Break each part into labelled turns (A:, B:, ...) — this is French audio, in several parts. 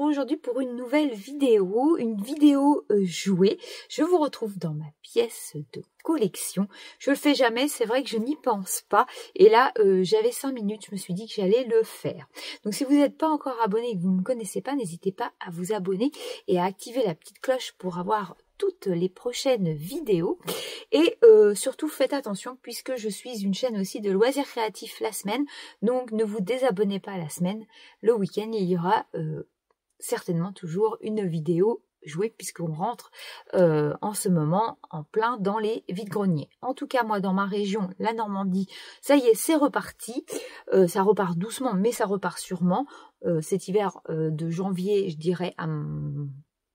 A: retrouve aujourd'hui pour une nouvelle vidéo, jouée. Je vous retrouve dans ma pièce de collection. Je le fais jamais, c'est vrai que je n'y pense pas. Et là, j'avais 5 minutes, je me suis dit que j'allais le faire. Donc si vous n'êtes pas encore abonné et que vous ne me connaissez pas, n'hésitez pas à vous abonner et à activer la petite cloche pour avoir toutes les prochaines vidéos. Et surtout faites attention puisque je suis une chaîne aussi de loisirs créatifs la semaine. Donc ne vous désabonnez pas la semaine. Le week-end, il y aura certainement toujours une vidéo jouée puisqu'on rentre en ce moment en plein dans les vides-greniers. En tout cas, moi dans ma région, la Normandie, ça y est, c'est reparti. Ça repart doucement, mais ça repart sûrement. Cet hiver de janvier, je dirais,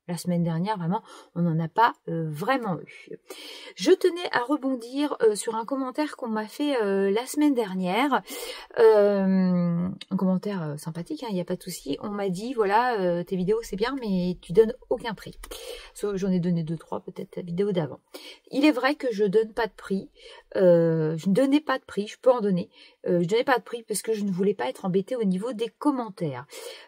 A: la semaine dernière, vraiment, on n'en a pas vraiment eu. Je tenais à rebondir sur un commentaire qu'on m'a fait la semaine dernière. Un commentaire sympathique, il n'y a pas de souci. On m'a dit, voilà, tes vidéos c'est bien, mais tu donnes aucun prix. J'en ai donné 2-3, peut-être la vidéo d'avant. Il est vrai que je donne pas de prix. Je ne donnais pas de prix, je peux en donner. Je donnais pas de prix parce que je ne voulais pas être embêtée au niveau des commentaires.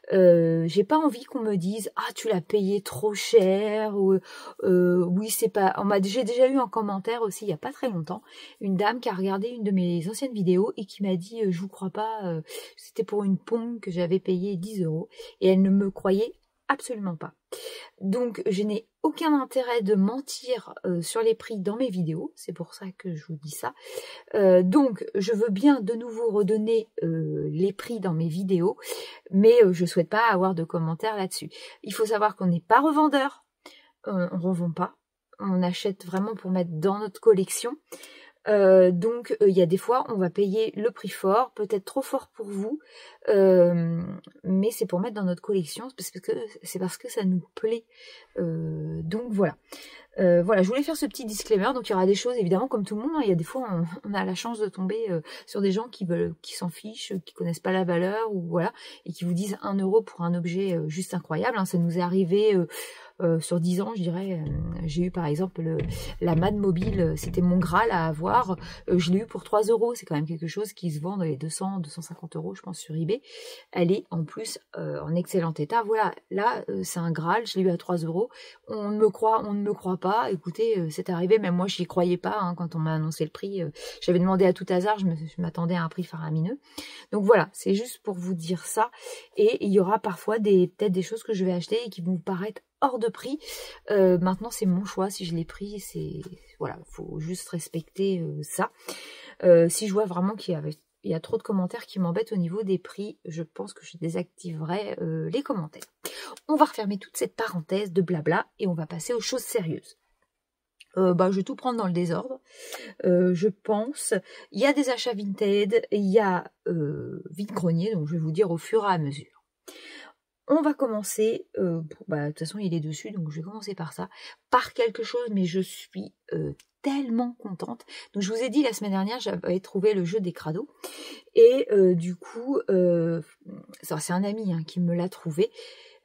A: J'ai pas envie qu'on me dise ah tu l'as payé trop cher ou oui c'est pas. J'ai déjà eu un commentaire aussi il y a pas très longtemps une dame qui a regardé une de mes anciennes vidéos et qui m'a dit je vous crois pas, c'était pour une pompe que j'avais payé 10 € et elle ne me croyait absolument pas. Donc je n'ai aucun intérêt de mentir sur les prix dans mes vidéos, c'est pour ça que je vous dis ça. Donc je veux bien de nouveau redonner les prix dans mes vidéos, mais je souhaite pas avoir de commentaires là-dessus. Il faut savoir qu'on n'est pas revendeur, on revend pas, on achète vraiment pour mettre dans notre collection. Donc il y a des fois on va payer le prix fort, peut-être trop fort pour vous, mais c'est pour mettre dans notre collection, c'est parce que ça nous plaît. Donc voilà. Voilà, je voulais faire ce petit disclaimer. Donc il y aura des choses évidemment comme tout le monde, hein, il y a des fois on a la chance de tomber sur des gens qui s'en fichent, qui connaissent pas la valeur ou voilà, et qui vous disent 1 € pour un objet juste incroyable, hein. Ça nous est arrivé sur 10 ans, je dirais. J'ai eu par exemple la Mad Mobile, c'était mon Graal à avoir. Je l'ai eu pour 3 €. C'est quand même quelque chose qui se vend dans les 200-250 € je pense sur eBay. Elle est en plus en excellent état. Voilà, là c'est un Graal, je l'ai eu à 3 €. On ne me croit pas. Écoutez, c'est arrivé, même moi j'y croyais pas hein, quand on m'a annoncé le prix. J'avais demandé à tout hasard, je m'attendais à un prix faramineux. Donc voilà, c'est juste pour vous dire ça. Et il y aura parfois peut-être des choses que je vais acheter et qui vont vous paraître hors de prix. Maintenant c'est mon choix, si je l'ai pris, c'est voilà, faut juste respecter ça. Si je vois vraiment qu'il y a trop de commentaires qui m'embêtent au niveau des prix, je pense que je désactiverai les commentaires. On va refermer toute cette parenthèse de blabla et on va passer aux choses sérieuses. Je vais tout prendre dans le désordre. Je pense, il y a des achats Vinted, il y a vide-grenier, donc je vais vous dire au fur et à mesure. On va commencer, de toute façon il est dessus, donc je vais commencer par ça, par quelque chose, mais je suis tellement contente. Donc je vous ai dit la semaine dernière, j'avais trouvé le jeu des crados, et du coup, c'est un ami hein, qui me l'a trouvé.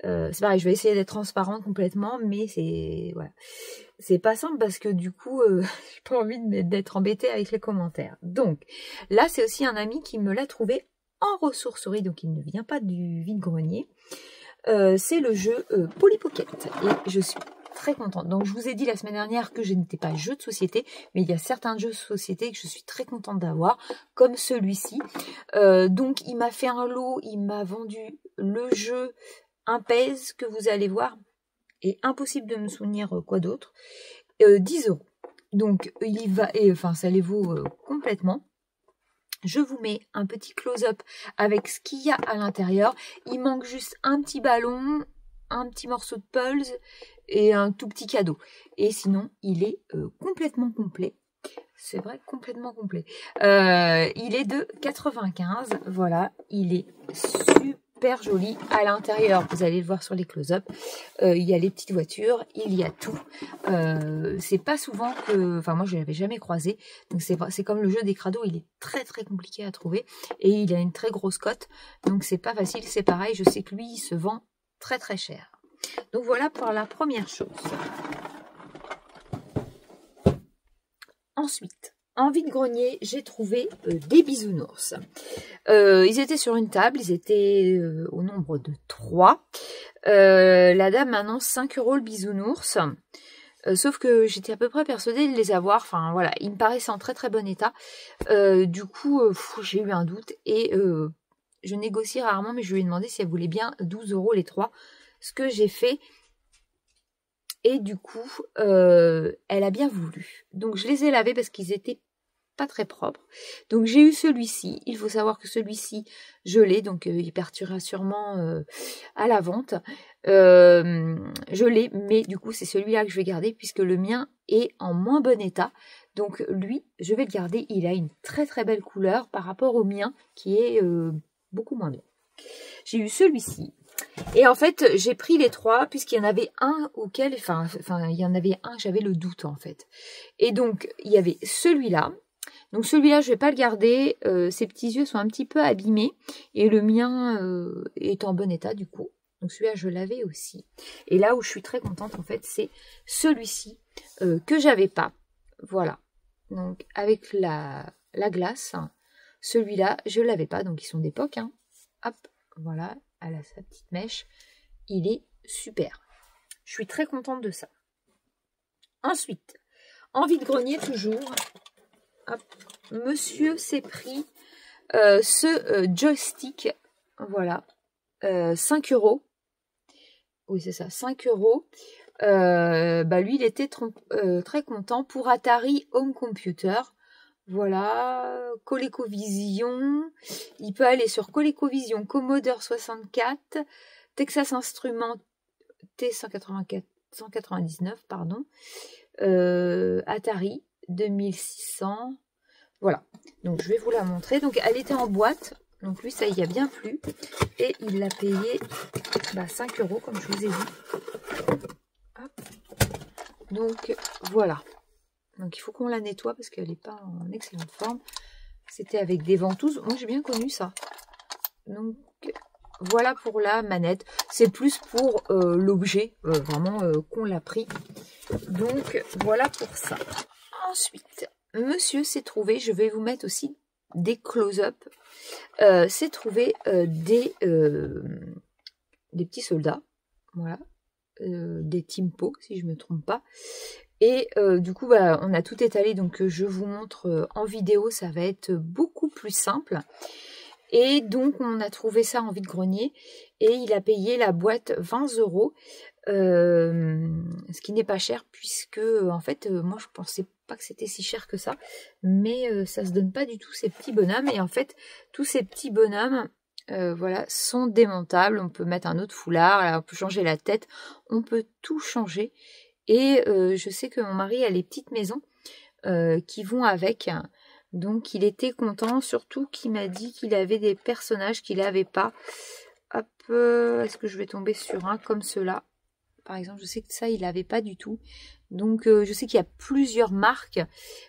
A: C'est pareil, je vais essayer d'être transparente complètement, mais c'est pas simple parce que du coup, j'ai pas envie d'être embêtée avec les commentaires. Donc là, c'est aussi un ami qui me l'a trouvé en ressourcerie, donc il ne vient pas du vide-grenier. C'est le jeu Polly Pocket et je suis très contente. Donc je vous ai dit la semaine dernière que je n'étais pas jeu de société, mais il y a certains jeux de société que je suis très contente d'avoir, comme celui-ci. Donc il m'a fait un lot, il m'a vendu le jeu un pèse que vous allez voir, et impossible de me souvenir quoi d'autre, 10 €. Donc il va, ça les vaut complètement. Je vous mets un petit close-up avec ce qu'il y a à l'intérieur. Il manque juste un petit ballon, un petit morceau de pulse et un tout petit cadeau. Et sinon, il est complètement complet. C'est vrai, complètement complet. Il est de 95. Voilà, il est super joli à l'intérieur. Vous allez le voir sur les close-up. Il y a les petites voitures, il y a tout. C'est pas souvent que... Enfin, moi, je l'avais jamais croisé. Donc, c'est comme le jeu des crados. Il est très, très compliqué à trouver. Et il a une très grosse cote. Donc, c'est pas facile. C'est pareil. Je sais que lui, il se vend très, très cher. Donc, voilà pour la première chose. Ensuite, en vide-grenier, j'ai trouvé des bisounours. Ils étaient sur une table, ils étaient au nombre de 3. La dame m'annonce 5 € le bisounours. Sauf que j'étais à peu près persuadée de les avoir. Enfin voilà, ils me paraissaient en très très bon état. Du coup, j'ai eu un doute et je négocie rarement, mais je lui ai demandé si elle voulait bien 12 € les 3. Ce que j'ai fait. Et du coup, elle a bien voulu. Donc je les ai lavés parce qu'ils étaient pas très propres. Donc j'ai eu celui-ci. Il faut savoir que celui-ci, je l'ai. Donc il partira sûrement à la vente. Je l'ai, mais du coup c'est celui-là que je vais garder puisque le mien est en moins bon état. Donc lui, je vais le garder. Il a une très très belle couleur par rapport au mien qui est beaucoup moins bien. J'ai eu celui-ci. Et en fait, j'ai pris les 3 puisqu'il y en avait un auquel, enfin, il y en avait un, j'avais le doute en fait. Et donc, il y avait celui-là. Donc celui-là, je vais pas le garder. Ses petits yeux sont un petit peu abîmés et le mien est en bon état du coup. Donc celui-là, je l'avais aussi. Et là où je suis très contente en fait, c'est celui-ci que j'avais pas. Voilà. Donc avec la glace, celui-là, je l'avais pas. Donc ils sont d'époque. Hein. Hop, voilà. Elle a sa petite mèche. Il est super. Je suis très contente de ça. Ensuite, en vide-grenier toujours. Hop, monsieur s'est pris ce joystick. Voilà. 5 €. Oui, c'est ça. 5 €. Lui, il était très content pour Atari Home Computer. Voilà, ColecoVision, il peut aller sur ColecoVision, Commodore 64, Texas Instruments T199, pardon, Atari 2600, voilà. Donc je vais vous la montrer. Donc elle était en boîte, donc lui ça y a bien plu, et il l'a payé 5 € comme je vous ai dit. Hop. Donc voilà. Donc il faut qu'on la nettoie parce qu'elle n'est pas en excellente forme. C'était avec des ventouses. Moi j'ai bien connu ça. Donc voilà pour la manette. C'est plus pour l'objet vraiment qu'on l'a pris. Donc voilà pour ça. Ensuite, monsieur s'est trouvé, je vais vous mettre aussi des close-up. S'est trouvé des petits soldats. Voilà. Des Timpo si je ne me trompe pas. Et du coup, on a tout étalé, donc je vous montre en vidéo, ça va être beaucoup plus simple. Et donc, on a trouvé ça en vide-grenier et il a payé la boîte 20 €, ce qui n'est pas cher puisque, en fait, moi, je pensais pas que c'était si cher que ça. Mais ça se donne pas du tout, ces petits bonhommes. Et en fait, tous ces petits bonhommes, voilà, sont démontables. On peut mettre un autre foulard, là, on peut changer la tête, on peut tout changer. Et je sais que mon mari a les petites maisons qui vont avec. Donc il était content, surtout qu'il m'a dit qu'il avait des personnages qu'il n'avait pas. Hop, est-ce que je vais tomber sur un comme cela? Par exemple, je sais que ça, il n'avait pas du tout. Donc je sais qu'il y a plusieurs marques.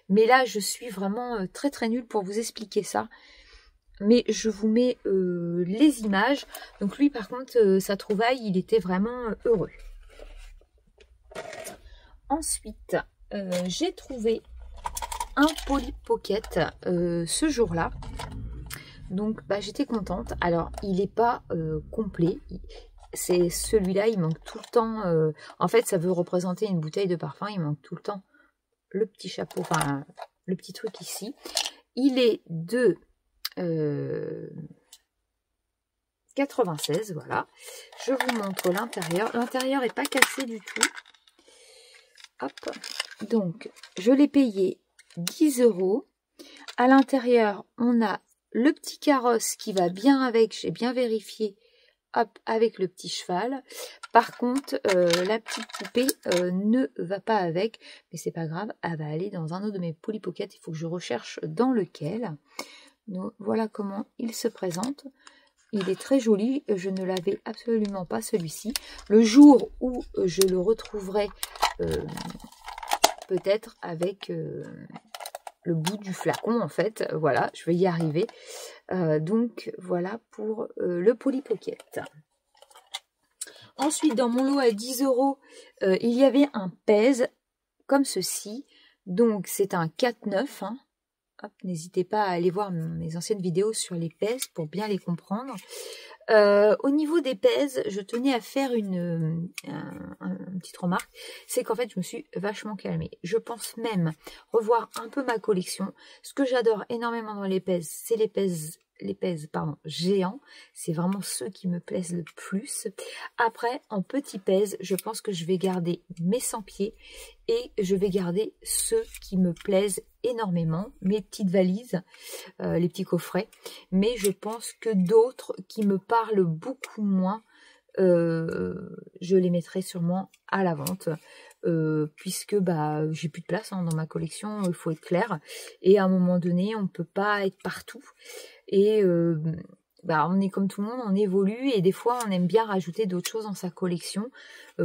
A: Mais là, je suis vraiment très très nulle pour vous expliquer ça. Mais je vous mets les images. Donc lui, par contre, sa trouvaille, il était vraiment heureux. Ensuite, j'ai trouvé un Polly Pocket ce jour-là. Donc, j'étais contente. Alors, il n'est pas complet. C'est celui-là, il manque tout le temps. En fait, ça veut représenter une bouteille de parfum. Il manque tout le temps le petit chapeau, enfin, le petit truc ici. Il est de 96, voilà. Je vous montre l'intérieur. L'intérieur n'est pas cassé du tout. Hop, donc je l'ai payé 10 €. À l'intérieur, on a le petit carrosse qui va bien avec, j'ai bien vérifié, hop, avec le petit cheval. Par contre, la petite poupée ne va pas avec, mais c'est pas grave, elle va aller dans un autre de mes Polly Pocket. Il faut que je recherche dans lequel. Donc, voilà comment il se présente. Il est très joli, je ne l'avais absolument pas celui-ci. Le jour où je le retrouverai peut-être avec le bout du flacon en fait, voilà, je vais y arriver. Donc voilà pour le Polly Pocket. Ensuite, dans mon lot à 10 €, il y avait un pèse comme ceci. Donc c'est un 4,9. Hein. N'hésitez pas à aller voir mes anciennes vidéos sur les pèses pour bien les comprendre. Au niveau des pèses, je tenais à faire une petite remarque, c'est qu'en fait je me suis vachement calmée. Je pense même revoir un peu ma collection. Ce que j'adore énormément dans les pèses, c'est les pèses géants. C'est vraiment ceux qui me plaisent le plus. Après, en petit pèse, je pense que je vais garder mes 100 pieds et je vais garder ceux qui me plaisent énormément, mes petites valises, les petits coffrets, mais je pense que d'autres qui me parlent beaucoup moins, je les mettrai sûrement à la vente, puisque j'ai plus de place dans ma collection, il faut être clair, et à un moment donné on peut pas être partout, et on est comme tout le monde, on évolue, et des fois on aime bien rajouter d'autres choses dans sa collection,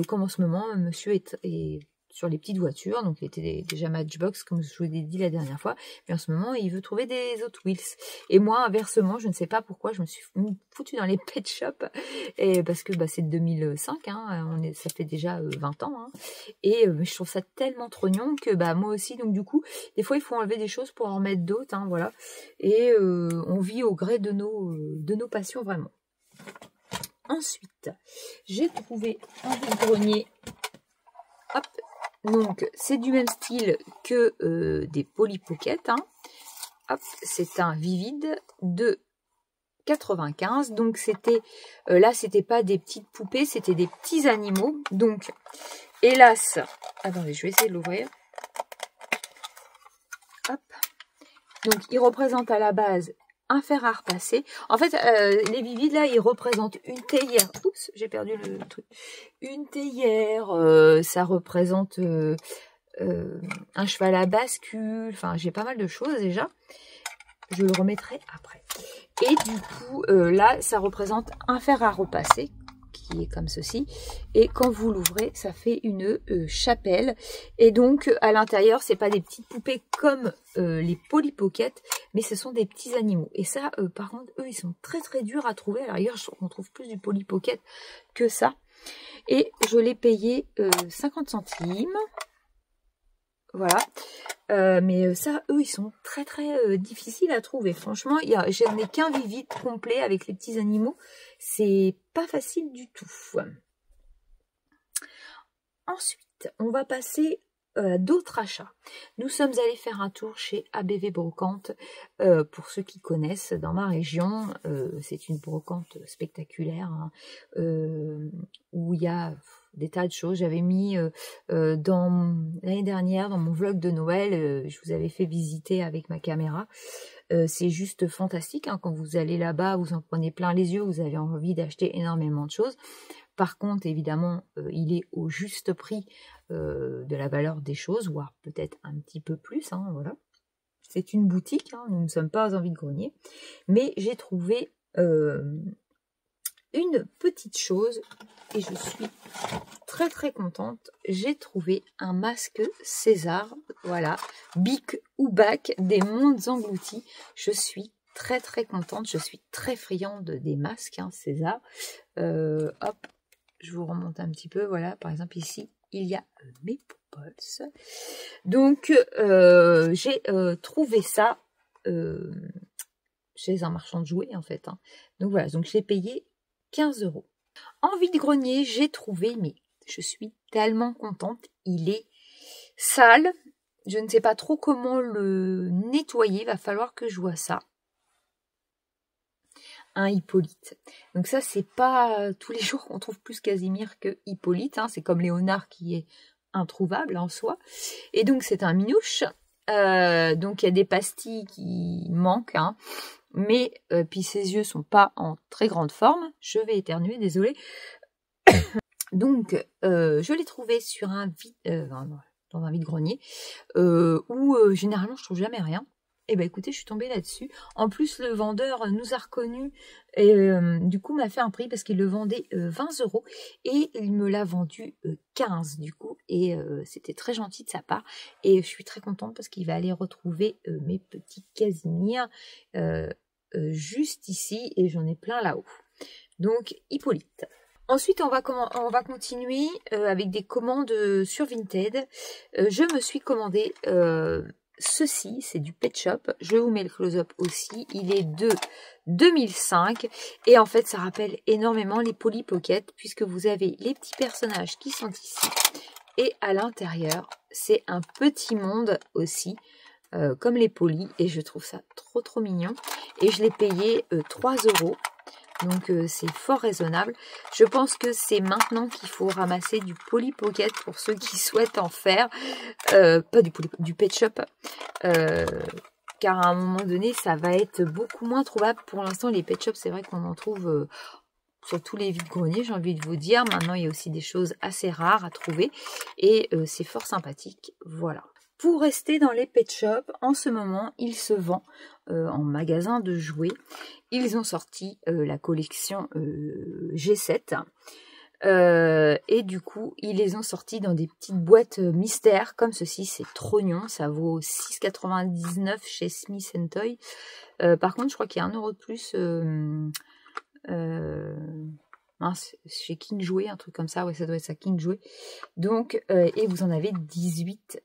A: comme en ce moment monsieur est sur les petites voitures, donc il était déjà Matchbox comme je vous l'ai dit la dernière fois, mais en ce moment il veut trouver des Hot Wheels, et moi inversement je ne sais pas pourquoi je me suis foutue dans les pet shops, et parce que c'est de 2005, ça fait déjà 20 ans, et je trouve ça tellement trognon que moi aussi, donc du coup des fois il faut enlever des choses pour en mettre d'autres, voilà, et on vit au gré de nos passions vraiment. Ensuite j'ai trouvé un vide-grenier, hop. Donc, c'est du même style que des Polly Pocket. Hop, c'est un Vivid de 95. Donc, c'était là, c'était pas des petites poupées, c'était des petits animaux. Donc, hélas, attendez, je vais essayer de l'ouvrir. Hop. Donc, il représente à la base un fer à repasser. En fait, les Vivides, là, ils représentent une théière. Oups, j'ai perdu le truc. Une théière, ça représente un cheval à bascule. Enfin, j'ai pas mal de choses déjà. Je le remettrai après. Et du coup, là, ça représente un fer à repasser, qui est comme ceci, et quand vous l'ouvrez, ça fait une chapelle, et donc à l'intérieur, c'est pas des petites poupées comme les Polly Pocket, mais ce sont des petits animaux, et ça, par contre, eux, ils sont très très durs à trouver. À l'ailleurs, on trouve plus du Polly Pocket que ça, et je l'ai payé 50 centimes, voilà. Mais ça, eux, ils sont très très difficiles à trouver. Franchement, j'en ai qu'un Vivid complet avec les petits animaux. C'est pas facile du tout. Ensuite, on va passer à d'autres achats. Nous sommes allés faire un tour chez ABV Brocante. Pour ceux qui connaissent, dans ma région, c'est une brocante spectaculaire, où il y a des tas de choses. J'avais mis l'année dernière dans mon vlog de Noël, je vous avais fait visiter avec ma caméra. C'est juste fantastique, quand vous allez là-bas, vous en prenez plein les yeux, vous avez envie d'acheter énormément de choses. Par contre, évidemment, il est au juste prix de la valeur des choses, voire peut-être un petit peu plus, voilà. C'est une boutique, nous ne sommes pas en vide-grenier, mais j'ai trouvé une petite chose et je suis très très contente. J'ai trouvé un masque César, voilà, Bic ou Bac des mondes engloutis. Je suis très très contente, je suis très friande des masques César. Hop, je vous remonte un petit peu, voilà, par exemple ici, il y a mes Popols. Donc, j'ai trouvé ça chez un marchand de jouets, en fait. Donc voilà, donc je l'ai payé 15 €. En vide-grenier, j'ai trouvé, mais je suis tellement contente, il est sale. Je ne sais pas trop comment le nettoyer, il va falloir que je vois ça. Un Hippolyte. Donc ça, c'est pas tous les jours qu'on trouve plus Casimir que Hippolyte. C'est comme Léonard qui est introuvable en soi. Et donc c'est un minouche. Donc il y a des pastilles qui manquent. Mais puis ses yeux sont pas en très grande forme. Je vais éternuer, désolée. Donc je l'ai trouvé sur dans un vide-grenier où généralement je trouve jamais rien. Et écoutez, je suis tombée là-dessus. En plus, le vendeur nous a reconnus et du coup m'a fait un prix parce qu'il le vendait 20 € et il me l'a vendu 15 du coup. Et c'était très gentil de sa part. Et je suis très contente parce qu'il va aller retrouver mes petits Casimir juste ici et j'en ai plein là-haut. Donc, Hippolyte. Ensuite, on va continuer avec des commandes sur Vinted. Je me suis commandé ceci, c'est du Pet Shop. Je vous mets le close-up aussi. Il est de 2005. Et en fait, ça rappelle énormément les Polly Pocket, puisque vous avez les petits personnages qui sont ici. Et à l'intérieur, c'est un petit monde aussi, comme les Polly. Et je trouve ça trop mignon. Et je l'ai payé 3 €. Donc c'est fort raisonnable. Je pense que c'est maintenant qu'il faut ramasser du Polly Pocket pour ceux qui souhaitent en faire. Pas du Pet Shop. Car à un moment donné, ça va être beaucoup moins trouvable. Pour l'instant, les Pet Shops, c'est vrai qu'on en trouve sur tous les vides-greniers, j'ai envie de vous dire. Maintenant, il y a aussi des choses assez rares à trouver. Et c'est fort sympathique. Voilà. Pour rester dans les Pet Shops, en ce moment, il se vend en magasin de jouets. Ils ont sorti la collection G7. Et du coup, ils les ont sortis dans des petites boîtes mystères comme ceci. C'est trop mignon. Ça vaut 6,99 € chez Smith & Toy. Par contre, je crois qu'il y a 1 € de plus chez King Jouet, un truc comme ça. Ouais, ça doit être ça, King Jouet. Donc, et vous en avez 18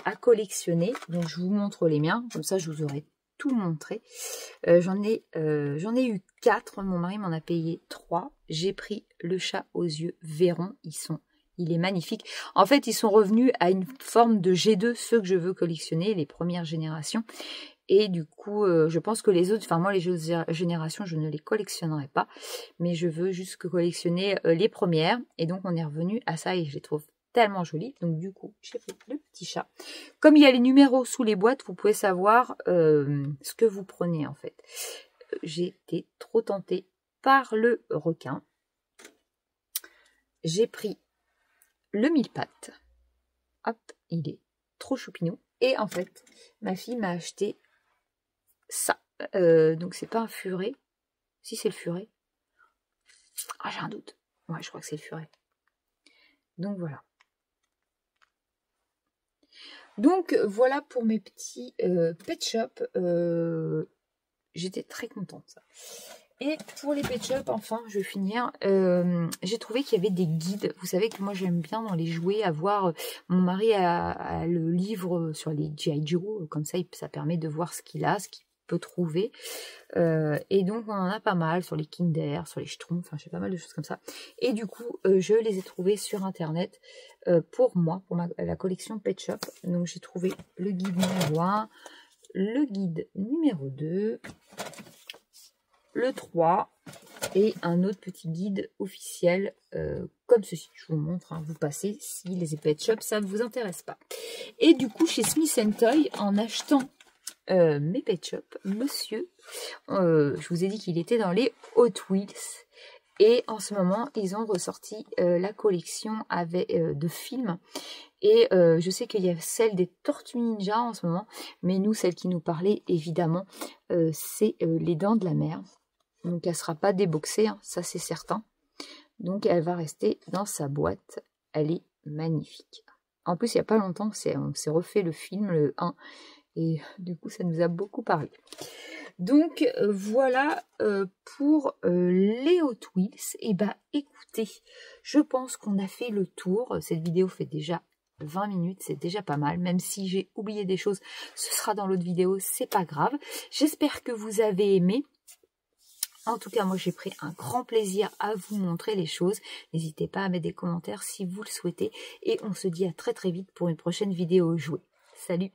A: à collectionner. Donc, je vous montre les miens. Comme ça, je vous aurai tout montré. J'en ai eu 4. Mon mari m'en a payé 3. J'ai pris le chat aux yeux Véron. Il est magnifique. En fait, ils sont revenus à une forme de G2, ceux que je veux collectionner, les premières générations. Et du coup, je pense que les autres, enfin moi les autres générations, je ne les collectionnerai pas. Mais je veux juste collectionner les premières. Et donc, on est revenu à ça et je les trouve tellement jolis. Donc du coup, j'ai pris le petit chat. Comme il y a les numéros sous les boîtes, vous pouvez savoir ce que vous prenez en fait. J'ai été trop tentée par le requin. J'ai pris le mille pattes. Hop, il est trop choupinou. Et en fait, ma fille m'a acheté ça. Donc c'est pas un furet. Si c'est le furet. Ah, j'ai un doute. Ouais, je crois que c'est le furet. Donc voilà. Donc voilà pour mes petits Pet Shop. J'étais très contente. Et pour les Pet Shop, enfin, je vais finir. J'ai trouvé qu'il y avait des guides. Vous savez que moi, j'aime bien dans les jouets avoir... mon mari a le livre sur les G.I. Joe. Comme ça, ça permet de voir ce qu'il a, ce qu'il peut trouver. Et donc, on en a pas mal sur les Kinder, sur les Schtroumpfs. Enfin, j'ai pas mal de choses comme ça. Et du coup, je les ai trouvés sur Internet pour moi, pour la collection Pet Shop. Donc, j'ai trouvé le guide numéro 1, le guide numéro 2... le 3 et un autre petit guide officiel comme ceci. Je vous montre, hein, vous passez si les Pet Shop, ça ne vous intéresse pas. Et du coup, chez Smith & Toy, en achetant mes Pet Shop, monsieur, je vous ai dit qu'il était dans les Hot Wheels. Et en ce moment, ils ont ressorti la collection de films. Et je sais qu'il y a celle des Tortues Ninja en ce moment. Mais nous, celle qui nous parlait, évidemment, c'est les Dents de la Mer. Donc, elle ne sera pas déboxée, hein, ça c'est certain. Donc, elle va rester dans sa boîte. Elle est magnifique. En plus, il n'y a pas longtemps, on s'est refait le film, le 1. Et du coup, ça nous a beaucoup parlé. Donc, voilà pour les Hot Wheels. Et bah, écoutez, je pense qu'on a fait le tour. Cette vidéo fait déjà 20 minutes, c'est déjà pas mal. Même si j'ai oublié des choses, ce sera dans l'autre vidéo, c'est pas grave. J'espère que vous avez aimé. En tout cas, moi, j'ai pris un grand plaisir à vous montrer les choses. N'hésitez pas à mettre des commentaires si vous le souhaitez. Et on se dit à très très vite pour une prochaine vidéo jouée. Salut!